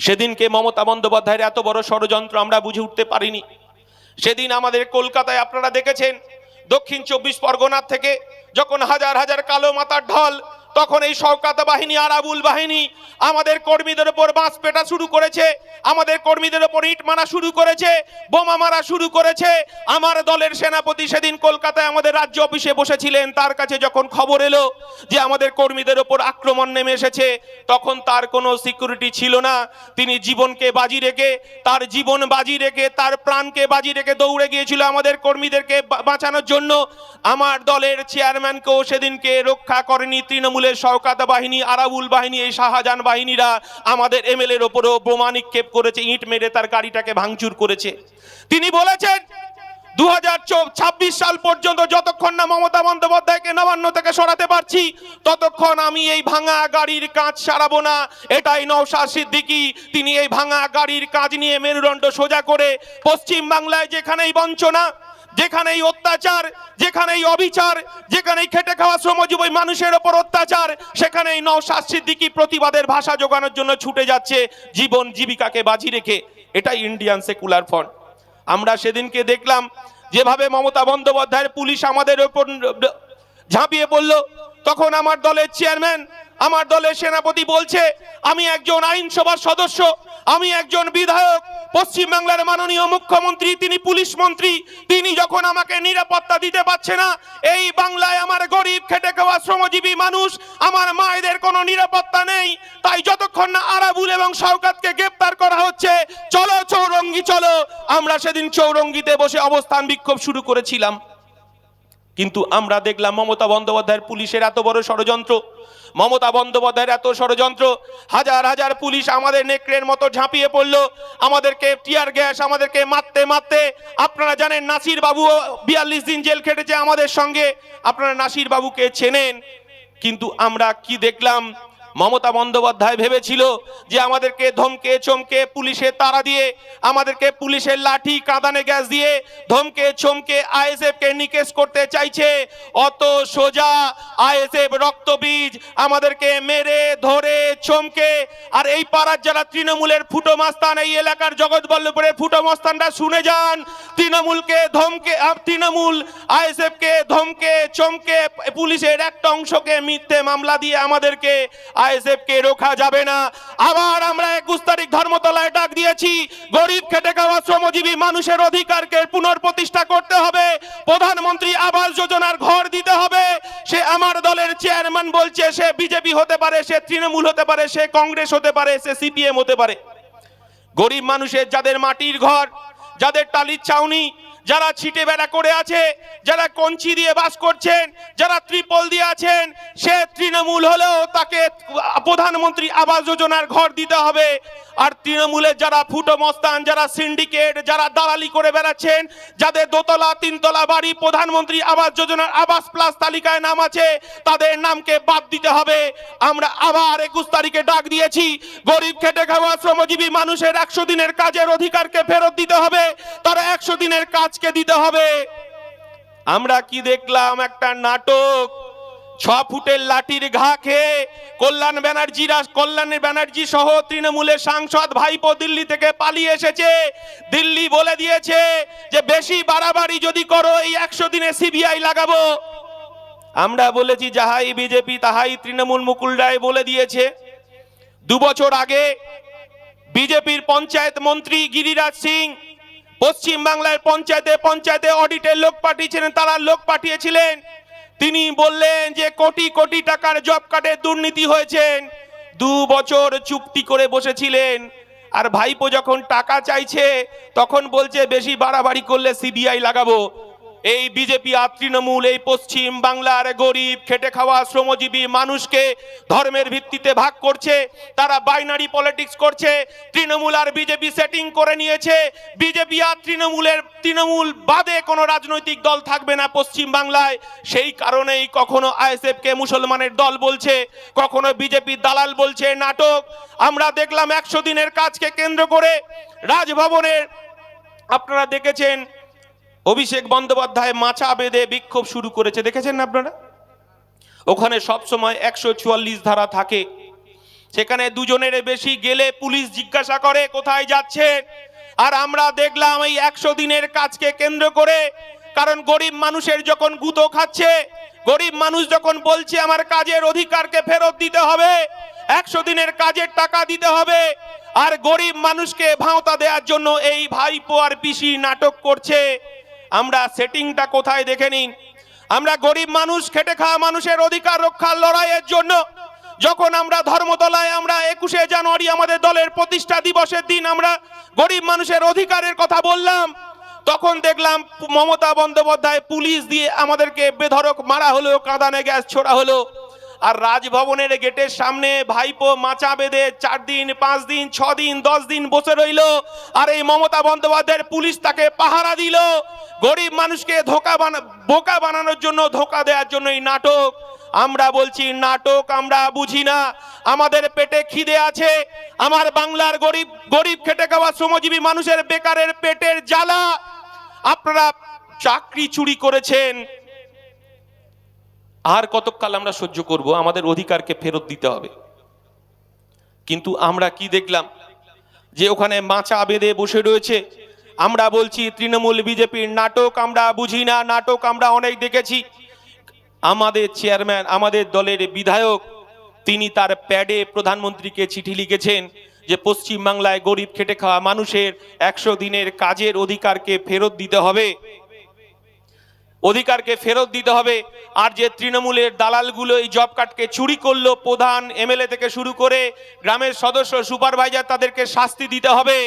সেদিনকে মমতা বন্দ্যোপাধ্যায়ের এত বড় ষড়যন্ত্র আমরা বুঝে উঠতে পারিনি। সেদিন আমাদের কলকাতায় আপনারা দেখেছেন, দক্ষিণ 24 পরগনার থেকে যখন হাজার হাজার কালো মাথার ঢল, তখন এই শওকত বাহিনী আরাবুল বাহিনী আমাদের কর্মীদের উপর বাঁশ পেটা শুরু করেছে, আমাদের কর্মীদের উপর ইট মারা শুরু করেছে, বোমা মারা শুরু করেছে। আমার দলের সেনাপতি সেদিন কলকাতায় আমাদের রাজ্য অফিসে বসেছিলেন, তার কাছে যখন খবর এলো যে আমাদের কর্মীদের উপর আক্রমণ নেমে এসেছে, তখন তার কোনো সিকিউরিটি ছিল না। তিনি জীবনকে বাজি রেখে, তার জীবন বাজি রেখে, তার প্রাণকে বাজি রেখে দৌড়ে গিয়েছিল আমাদের কর্মীদেরকে বাঁচানোর জন্য। আমার দলের চেয়ারম্যানকেও সেদিনকে রক্ষা করেনি তৃণমূলের শওকত বাহিনী, আরাবুল বাহিনী, এই শাহজাহান বাহিনীরা আমাদের এমএলএর ওপরও বোমা নিক্ষেপ করেছে, ইট মেরে তার গাড়িটাকে ভাঙচুর করেছে। তিনি বলেছেন 2026 সাল পর্যন্ত যতক্ষণ না মমতা বন্দ্যোপাধ্যায়কে নবান্ন থেকে সরাতে পারছি, ততক্ষণ আমি এই ভাঙা গাড়ির কাঁচ সারাবো না। এটাই নওশাদ সিদ্দিকী, তিনি এই ভাঙা গাড়ির কাঁচ নিয়ে মেরুদণ্ড সোজা করে পশ্চিম বাংলায় যেখানেই বঞ্চনা, যেখানেই অত্যাচার, যেখানেই অবিচার, যেখানেই খেটে খাওয়া শ্রমজীবী মানুষের ওপর অত্যাচার, সেখানেই নওশাদ সিদ্দিকী প্রতিবাদের ভাষা জোগানোর জন্য ছুটে যাচ্ছে জীবন জীবিকাকে বাজি রেখে। এটাই ইন্ডিয়ান সেকুলার ফ্রন্ট। আমরা সেদিনকে দেখলাম যেভাবে মমতা বন্দ্যোপাধ্যায়ের পুলিশ আমাদের ওপর ঝাঁপিয়ে পড়ল, তখন আমার দলের চেয়ারম্যান, আমার দলের সেনাপতি বলছে, আমি একজন আইনসভার সদস্য, আমি একজন বিধায়ক, পশ্চিমবাংলার মাননীয় মুখ্যমন্ত্রী তিনি পুলিশ মন্ত্রী, তিনি যখন আমাকে নিরাপত্তা দিতে পারছে না, এই বাংলায় আমার গরিব খেটে খাওয়া শ্রমজীবী মানুষ, আমার মায়েদের কোনো নিরাপত্তা নেই, তাই যতক্ষণ না আরাবুল এবং শওকতকে গ্রেফতার করা হচ্ছে, চলো চৌরঙ্গি চলো। আমরা সেদিন চৌরঙ্গিতে বসে অবস্থান বিক্ষোভ শুরু করেছিলাম। কিন্তু আমরা দেখলাম মমতা বন্দ্যোপাধ্যায়ের পুলিশের এত বড় ষড়যন্ত্র, মমতা বন্দ্যোপাধ্যায়ের এত ষড়যন্ত্র, হাজার হাজার পুলিশ আমাদের নেকড়ের মতো ঝাঁপিয়ে পড়লো, আমাদেরকে টিয়ার গ্যাস, আমাদেরকে মারতে মারতে। আপনারা জানেন নাসির বাবু 42 দিন জেল খেটেছে আমাদের সঙ্গে, আপনারা নাসির বাবুকে চেনেন। কিন্তু আমরা কি দেখলাম, মমতা বন্দ্যোপাধ্যায় ভেবেছিল যে আমাদেরকে ধমকে চমকে পুলিশের তাড়া দিয়ে, আমাদেরকে পুলিশের লাঠি কাঁদানে গ্যাস দিয়ে ধমকে চমকে আইএসএফ কে নিকেশ করতে চাইছে। অত সোজা আইএসএফ রক্তবীজ আমাদেরকে মেরে ধরে চমকে। আর এই পাড়ার যারা তৃণমূলের ফুটো মাস্তান, এই এলাকার জগৎবল্লভপুরের ফুটো মাস্তানরা শুনে যান, তৃণমূলকে ধমকে, তৃণমূল আইএসএফ কে ধমকে চমকে পুলিশের একটা অংশকে মিথ্যে মামলা দিয়ে আমাদেরকে আইএসএফ কে রোখা যাবে না। আবার আমরা 21 তারিখ ধর্মতলায় ডাক দিয়েছি, গরিব খেটে খাওয়া শ্রমজীবী মানুষের অধিকারকে পুনঃপ্রতিষ্ঠা করতে হবে, প্রধানমন্ত্রী আবাস যোজনার ঘর দিতে হবে। সে আমার দলের চেয়ারম্যান বলছে, সে বিজেপি হতে পারে, সে তৃণমূল হতে পারে, সে কংগ্রেস হতে পারে, সে সিপিএম হতে পারে। গরিব মানুষের যাদের মাটির ঘর, যাদের টালির ছাউনি, যারা ছিটে বেড়া করে আছে, যারা কঞ্চি দিয়ে বাস করছেন, যারা ত্রিপল দিয়ে আছেন, সে তৃণমূল হলেও তাকে প্রধানমন্ত্রী আবাস যোজনার ঘর দিতে হবে। আর তৃণমূলের যারা ফুটো মস্তান, যারা সিন্ডিকেট, যারা দালালি করে বেড়াচ্ছেন, যাদের দোতলা তিনতলা বাড়ি প্রধানমন্ত্রী আবাস যোজনার আবাস প্লাস তালিকায় নাম আছে, তাদের নামকে বাদ দিতে হবে। আমরা আবার 21 তারিখে ডাক দিয়েছি, গরিব খেটে খাওয়া শ্রমজীবী মানুষের 100 দিনের কাজের অধিকারকে ফেরত দিতে হবে, তারা 100 দিনের কাজকে দিতে হবে। আমরা কি দেখলাম, একটা নাটক। 6 ফুটের লাঠির ঘা খেয়ে কল্যাণ ব্যানার্জি সহ তৃণমূলের সাংসদ ভাইপো দিল্লি থেকে পালিয়ে এসেছে। দিল্লি বলে দিয়েছে যে বেশি বাড়াবাড়ি যদি করো এই 100 দিনে সিবিআই লাগাবো। আমরা বলেছি যাহাই বিজেপি তাহাই তৃণমূল, মুকুল রায় বলে দিয়েছে। 2 বছর আগে বিজেপির পঞ্চায়েত মন্ত্রী গিরিরাজ সিং পশ্চিম বাংলার পঞ্চায়েতে অডিটের লোক পাঠিয়েছিলেন, তারা লোক পাঠিয়েছিলেন। তিনি বললেন যে কোটি কোটি টাকার জব কার্ডের দুর্নীতি হয়েছেন। 2 বছর চুক্তি করে বসেছিলেন, আর ভাইপো যখন টাকা চাইছে তখন বলছে বেশি বাড়াবাড়ি করলে সিবিআই লাগাবো। এই বিজেপি আর তৃণমূল এই পশ্চিম বাংলার গরিব খেটে খাওয়া শ্রমজীবী মানুষকে ধর্মের ভিত্তিতে ভাগ করছে, তারা বাইনারি পলিটিক্স করছে। তৃণমূল আর বিজেপি সেটিং করে নিয়েছে, বিজেপি আর তৃণমূল বাদে কোনো রাজনৈতিক দল থাকবে না পশ্চিম বাংলায়। সেই কারণেই কখনো আইএসএফ কে মুসলমানের দল বলছে, কখনো বিজেপি দালাল বলছে, নাটক। আমরা দেখলাম 100 দিনের কাজকে কেন্দ্র করে রাজভবনের, আপনারা দেখেছেন অভিষেক বন্দ্যোপাধ্যায় মাচা বেঁধে বিক্ষোভ শুরু করেছে, দেখেছেন না আপনারা? ওখানে সব সময় 144 ধারা থাকে। সেখানে দুজনের বেশি গেলে পুলিশ জিজ্ঞাসা করে কোথায় যাচ্ছেন। আর আমরা দেখলাম এই 100 দিনের কাজকে কেন্দ্র করে, কারণ গরিব মানুষের যখন গুঁতো খাচ্ছে, গরিব মানুষ যখন বলছে আমার কাজের অধিকারকে ফেরত দিতে হবে, 100 দিনের কাজের টাকা দিতে হবে, আর গরিব মানুষকে ভাঁওতা দেওয়ার জন্য এই ভাইপো আর পিসি নাটক করছে। আমরা সেটিংটা কোথায় দেখে নিন। আমরা গরিব মানুষ, খেটে খাওয়া মানুষের অধিকার রক্ষার লড়াইয়ের জন্য যখন আমরা ধর্মতলায় আমরা 21শে জানুয়ারি আমাদের দলের প্রতিষ্ঠা দিবসের দিন আমরা গরিব মানুষের অধিকারের কথা বললাম, তখন দেখলাম মমতা বন্দ্যোপাধ্যায় পুলিশ দিয়ে আমাদেরকে বেধড়ক মারা হলো, কাঁদানে গ্যাস ছোড়া হলো। আর রাজভবনের গেটের সামনে ভাইপো মাচা বেঁধে 4 দিন 5 দিন 6 দিন 10 দিন বসে রইল। আর এই মমতা বন্দ্যোপাধ্যায়ের পুলিশ তাকে পাহারা দিল। গরিব মানুষকে বোকা বানানোর জন্য, ধোকা দেওয়ার জন্য এই নাটক। আমরা বলছি নাটক আমরা বুঝি না, আমাদের পেটে খিদে আছে। আমার বাংলার গরিব খেটে খাওয়া শ্রমজীবী মানুষের বেকারের পেটের জ্বালা। আপনারা চাকরি চুরি করেছেন, আর কতকাল আমরা সহ্য করব? আমাদের অধিকারকে ফেরত দিতে হবে। কিন্তু আমরা কি দেখলাম যে ওখানে মাচা বেঁধে বসে রয়েছে। আমরা বলছি তৃণমূল বিজেপির নাটক আমরা বুঝি না, নাটক আমরা অনেক দেখেছি। আমাদের চেয়ারম্যান, আমাদের দলের বিধায়ক, তিনি তার প্যাডে প্রধানমন্ত্রীকে চিঠি লিখেছেন যে পশ্চিম বাংলায় গরিব খেটে খাওয়া মানুষের 100 দিনের কাজের অধিকারকে ফেরত দিতে হবে, অধিকারকে ফেরত দিতে হবে। আর যে তৃণমূলের দালালগুলো এই জব কার্ডকে চুরি করলো, প্রধান এমএলএ থেকে শুরু করে গ্রামের সদস্য সুপারভাইজার, তাদেরকে শাস্তি দিতে হবে।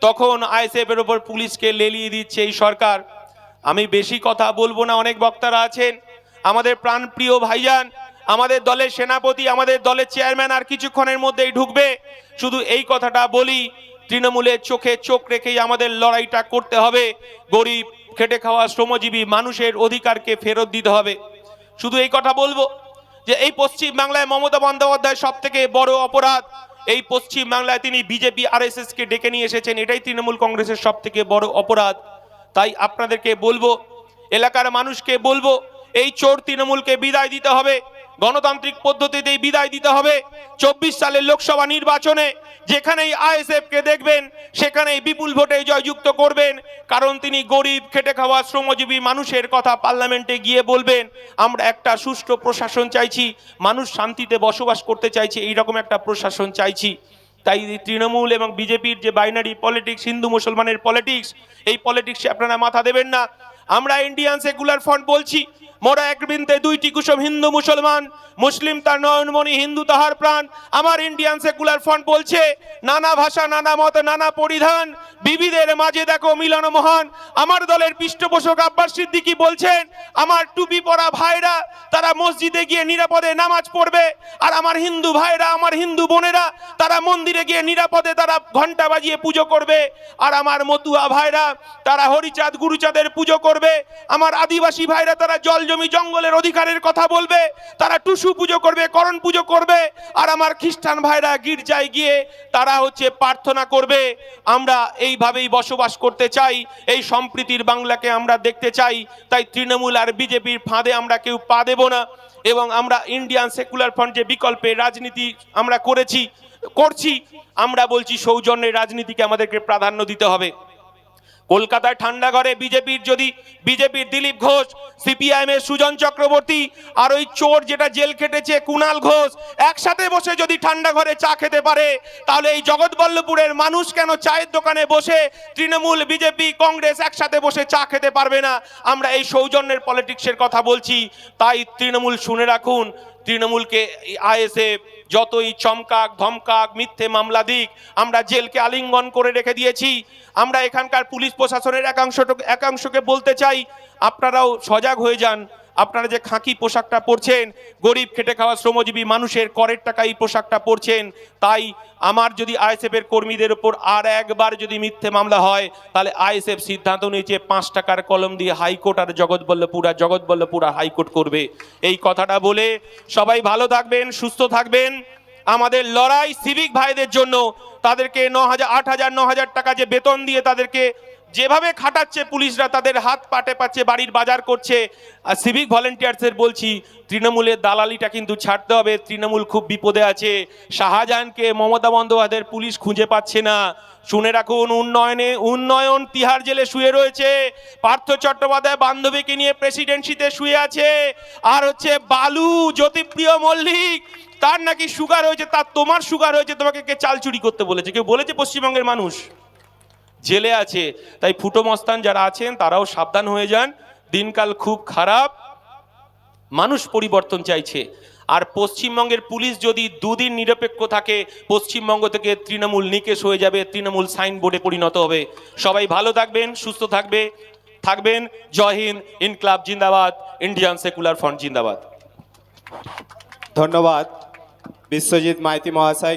তখন আইএসএফ এর উপর পুলিশকে লেলিয়ে দিচ্ছে এই সরকার। আমি বেশি কথা বলবো না, অনেক বক্তারা আছেন। আমাদের প্রাণপ্রিয় ভাইজান, আমাদের দলের সেনাপতি, আমাদের দলের চেয়ারম্যান আর কিছুক্ষণের মধ্যেই ঢুকবে। শুধু এই কথাটা বলি, তৃণমূলের চোখে চোখ রেখেই আমাদের লড়াইটা করতে হবে। গরিব খেটে খাওয়া শ্রমজীবী মানুষের অধিকারকে ফেরত দিতে হবে। শুধু এই কথা বলবো যে এই পশ্চিম বাংলায় মমতা বন্দ্যোপাধ্যায় সব থেকে বড় অপরাধ। এই পশ্চিম বাংলায় তিনি বিজেপি আরএসএস কে ডেকে নিয়ে এসেছেন, এটাই তৃণমূল কংগ্রেসের সব থেকে বড় অপরাধ। তাই আপনাদেরকে বলবো, এলাকার মানুষকে বলবো, এই চোর তৃণমূলকে বিদায় দিতে হবে, গণতান্ত্রিক পদ্ধতিতেই বিদায় দিতে হবে। 24 সালের লোকসভা নির্বাচনে যেখানেই আইএসএফ কে দেখবেন সেখানেই বিপুল ভোটে জয়যুক্ত করবেন, কারণ তিনি গরিব খেটে খাওয়া শ্রমজীবী মানুষের কথা পার্লামেন্টে গিয়ে বলবেন। আমরা একটা সুষ্ঠু প্রশাসন চাইছি, মানুষ শান্তিতে বসবাস করতে চাইছে, এইরকম একটা প্রশাসন চাইছি। তাই তৃণমূল এবং বিজেপির যে বাইনারি পলিটিক্স, হিন্দু মুসলমানের পলিটিক্স, এই পলিটিক্সে আপনারা মাথা দেবেন না। আমরা ইন্ডিয়ান সেকুলার ফ্রন্ট বলছি, মোরা এক বৃন্তে দুইটি কুসুম, হিন্দু মুসলমান, মুসলিম তার নয়নমণি, হিন্দু তাহার প্রাণ। আমার ইন্ডিয়ান সেকুলার ফ্রন্ট বলছে নানা ভাষা, নানা মত, নানা পরিধান, বিবিধের মাঝে দেখো মিলন মহান। আমার দলের পৃষ্ঠপোষক আব্বাস সিদ্দিকী বলছেন আমার টুপি পরা ভাইরা তারা মসজিদে গিয়ে নিরাপদে নামাজ পড়বে, আর আমার হিন্দু ভাইরা, আমার হিন্দু বোনেরা তারা মন্দিরে গিয়ে নিরাপদে তারা ঘন্টা বাজিয়ে পুজো করবে, আর আমার মতুয়া ভাইরা তারা হরিচাঁদ গুরুচাঁদের পুজো করবে। আমার আদিবাসী ভাইরা তারা জল জমি জঙ্গলের অধিকারের কথা বলবে, তারা টুসু পুজো করবে, করণ পুজো করবে। আর আমার খ্রিস্টান ভাইরা গির্জায় গিয়ে তারা প্রার্থনা করবে। আমরা এইভাবেই বসবাস করতে চাই, এই সম্প্রীতির বাংলাকে আমরা দেখতে চাই। তাই তৃণমূল আর বিজেপির ফাঁদে আমরা কেউ পা দেব না। এবং আমরা ইন্ডিয়ান সেকুলার ফ্রন্ট যে বিকল্পে রাজনীতি আমরা করছি, আমরা বলছি সৌজন্যের রাজনীতিকে আমাদেরকে প্রাধান্য দিতে হবে। কলকাতায় ঠান্ডা ঘরে বিজেপির দিলীপ ঘোষ, সিপিআইএম এর সুজন চক্রবর্তী, আর ওই চোর যেটা জেল খেটেছে কুণাল ঘোষ একসাথে বসে যদি ঠান্ডা ঘরে চা খেতে পারে, তাহলে এই জগৎবল্লভপুরের মানুষ কেন চায়ের দোকানে বসে তৃণমূল, বিজেপি, কংগ্রেস একসাথে বসে চা খেতে পারবে না? আমরা এই সৌজন্যের পলিটিক্সের কথা বলছি। তাই তৃণমূল শুনে রাখুন, তৃণমূলকে আইএসএফ যতই চমকাক ধমকাক মিথ্যে মামলা দিক, আমরা জেলকে আলিঙ্গন করে রেখে দিয়েছি। আমরা এখানকার পুলিশ প্রশাসনের একাংশকে বলতে চাই, আপনারাও সজাগ হয়ে যান। আপনারা যে খাকি পোশাকটা পরছেন, গরিব খেটে খাওয়া শ্রমজীবী মানুষের করের টাকা এই পোশাকটা পরছেন। তাই আমার যদি আইএসএফ এর কর্মীদের উপর আর একবার যদি মিথ্যে মামলা হয়, তাহলে আইএসএফ সিদ্ধান্ত নিয়েছে 5 টাকার কলম দিয়ে হাইকোর্ট আর জগৎবল্লভপুর হাইকোর্ট করবে। এই কথাটা বলে সবাই ভালো থাকবেন, সুস্থ থাকবেন। আমাদের লড়াই সিভিক ভাইদের জন্য, তাদেরকে 8,000 9,000 টাকা যে বেতন দিয়ে তাদেরকে যেভাবে খাটাচ্ছে পুলিশরা, তাদের হাত পাটে পাচ্ছে, বাড়ির বাজার করছে। আর সিভিক ভলেন্টিয়ার্সদের বলছি, তৃণমূলের দালালিটা কিন্তু ছাড়তে হবে। তৃণমূল খুব বিপদে আছে। শাহজাহানকে মমতা বন্দ্যোপাধ্যায়ের পুলিশ খুঁজে পাচ্ছে না। শুনে রাখুন, উন্নয়ন তিহার জেলে শুয়ে রয়েছে। পার্থ চট্টোপাধ্যায় বান্ধবীকে নিয়ে প্রেসিডেন্সিতে শুয়ে আছে। আর হচ্ছে বালু, জ্যোতিপ্রিয় মল্লিক, তার নাকি সুগার হয়েছে। তার তোমার সুগার হয়েছে, তোমাকে কে চাল চুরি করতে বলেছে? কেউ বলেছে? পশ্চিমবঙ্গের মানুষ জেলে আছে। তাই ফুটো মস্তান যারা আছেন তারাও সাবধান হয়ে যান, দিনকাল খুব খারাপ, মানুষ পরিবর্তন চাইছে। আর পশ্চিমবঙ্গের পুলিশ যদি দুদিন নিরপেক্ষ থাকে, পশ্চিমবঙ্গ থেকে তৃণমূল নিকেশ হয়ে যাবে, তৃণমূল সাইনবোর্ডে পরিণত হবে। সবাই ভালো থাকবেন, সুস্থ থাকবেন। জয় হিন্দ, ইনকলাব জিন্দাবাদ, ইন্ডিয়ান সেকুলার ফ্রন্ট জিন্দাবাদ। ধন্যবাদ বিশ্বজিৎ মাইতি মহাশয়।